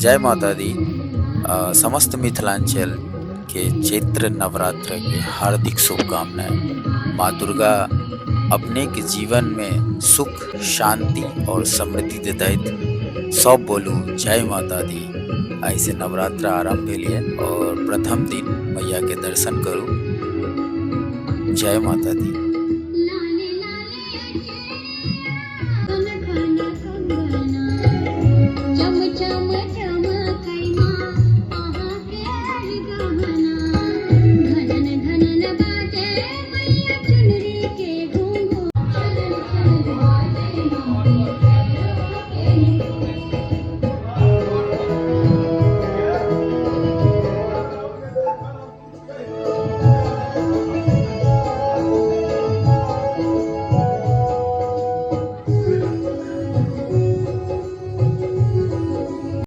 जय माता दी। समस्त मिथिलांचल के चैत्र नवरात्र के हार्दिक शुभकामनाएं। माँ दुर्गा अपने के जीवन में सुख, शांति और समृद्धि देत। सब बोलू जय माता दी। ऐसे नवरात्र आरंभ भेलिए और प्रथम दिन मैया के दर्शन करू। जय माता दी। लाले लाले कन कन कंगना चम चम